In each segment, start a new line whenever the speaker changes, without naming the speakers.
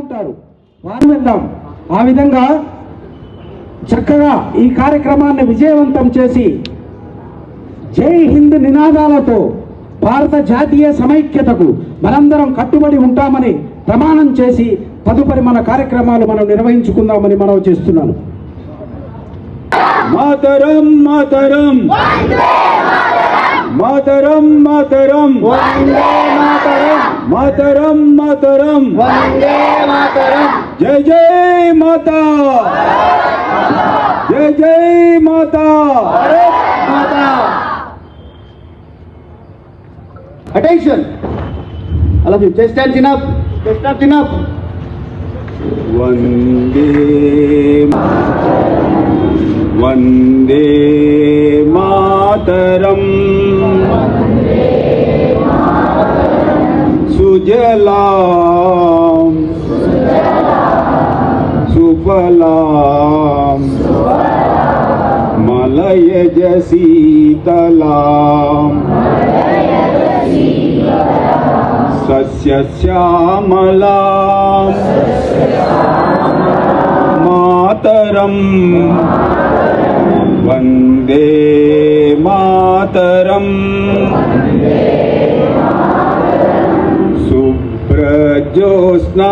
ఉంటారు, వారు వెళ్దాం. ఆ విధంగా చక్కగా ఈ కార్యక్రమాన్ని విజయవంతం చేసి జై హింద్ నినాదాలతో భారత జాతీయ సమైక్యతకు మనందరం కట్టుబడి ఉంటామని ప్రమాణం చేసి తదుపరి మన కార్యక్రమాలు మనం నిర్వహించుకుందామని మనం చేస్తున్నాను.
మాతరం మాతరం మాతరం మాతరం మాతరం మాతరం జై జై మాతా, జై జై మాతా.
Attention! All of you, chest and chin up. Chest up, chin up.
వందే వందే మాతరం సుజలాం సుఫలాం మలయజ శీతలాం సస్యశ్యామలాం మాతరం వందే మాతరం శుభ్రజ్యోత్స్నా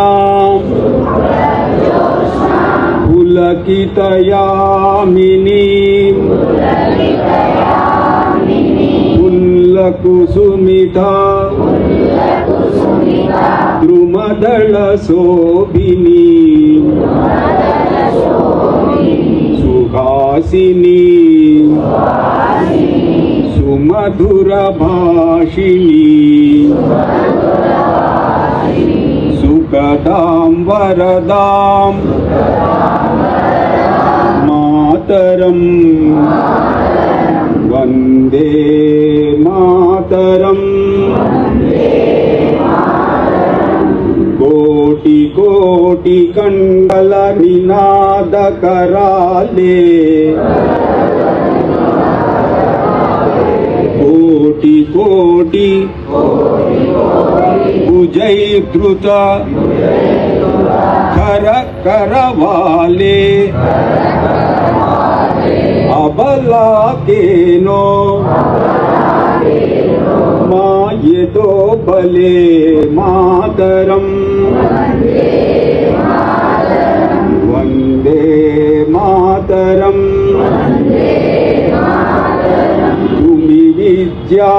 పులకితయామినీ పుల్లకుసుమితా ద్రుమదళ శోభినీ సుహాసినీ సుమధుర భాషిణీ సుఖదాం వరదాం మాతరం వందే మాతరం. కోటి కోటి కండల నినాదకరాలే, కోటి కోటి భుజైధృత కర కరవాలే, అబలాకేనో మాయతో బలే మాతరం వందే మాతరం. తుమి విద్యా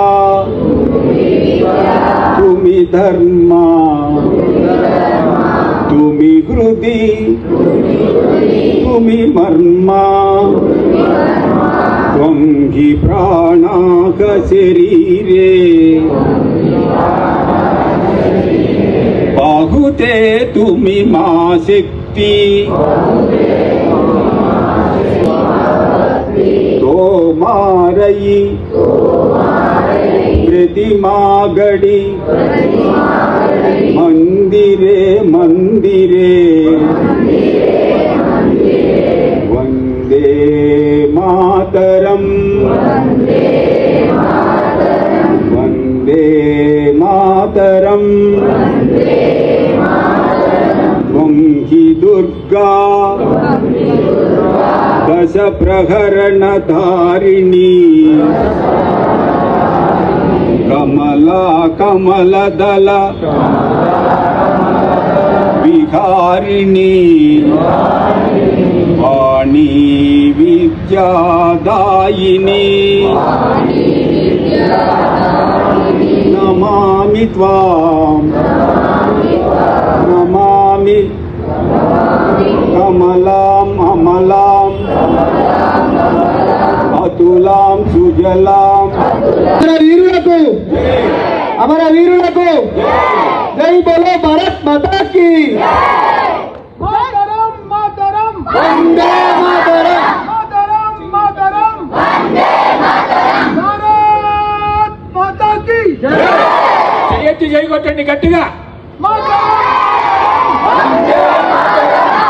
తుమి ధర్మ తుమి హృది తుమి మర్మ త్వం హి ప్రాణాః శరీరే బాహుతే తుమి మా శక్తి తోమారయి ప్రతిమాగడి మందిరే మందిరే వందే మాతరం వందే మాతరం. త్వం హి దుర్గా దశ ప్రహరణధారిణీ కమలా కమలదళ విహారిణీ వాణీ విద్యాదాయిని నమామి త్వాం నమామి కమలాం అమలాం అతులాం సుజలాం.
వీరులకు అమర వీరులకు జై బోలో భారత్ మాతా కీ.
మాతరం మాతరం
వందే మాతరం
మాతరం మాతరం వందే మాతరం భారత్ మాతా కీ
చేయొచ్చు, చేయగొట్టండి గట్టిగా.
మాతరం వందే మాతరం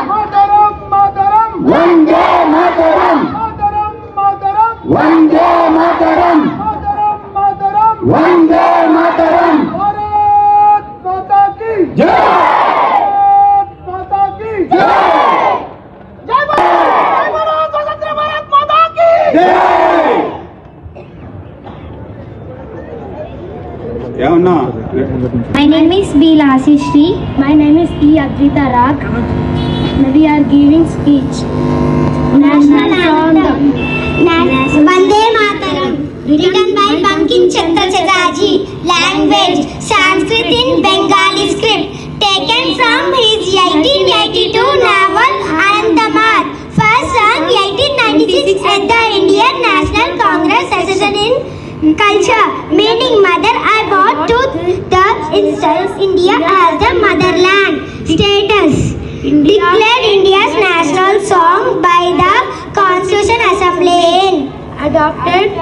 మాతరం
వందే మాతరం
మాతరం మాతరం
వందే మాతరం
మాతరం మాతరం
వందే మాతరం.
భారత్ మాతా కీ
జై
My name is B. Lasishri. My name is E. Adrita Rag. We are giving speech. National Anthem.
Vande Mataram. Written by Bankim Chandra Chatterjee. Language Sanskrit in Bengali script. Taken from his 1882 novel Anandamath. First sung 1896 at the Indian National Congress session in Culture. Meaning mother, I brought to the instance India as the motherland. Status declared India's national song by the Constitution Assembly. Adopted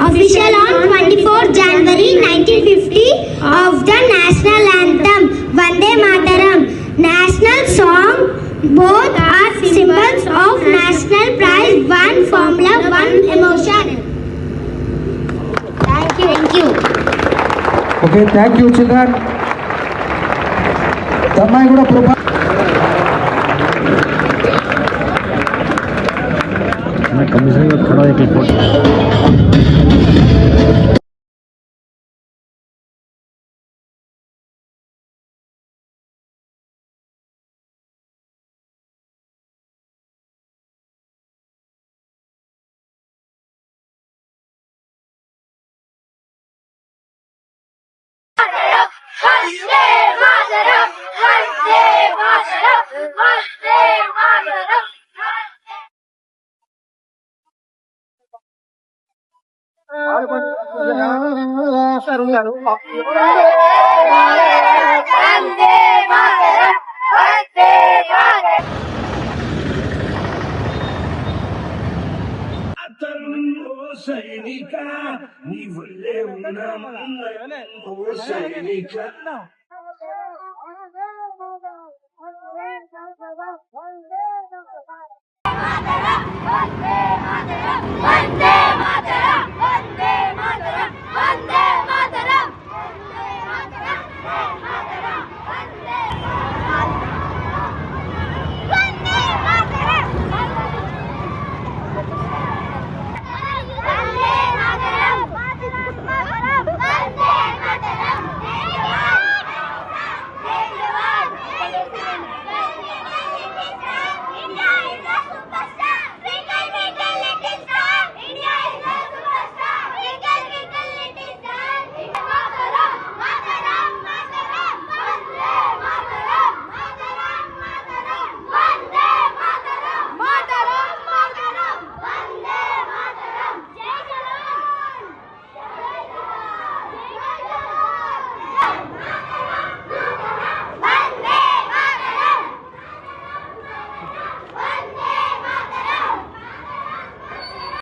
official on 24 January 1950 of the national anthem Vande Mataram. National song, both are symbols of national pride, one formula, one emotion. Thank you.
Okay thank you children అమ్మాయి కూడా ప్రభా
సైనిక నీవులే ఓ సైనిక
Vande Mataram.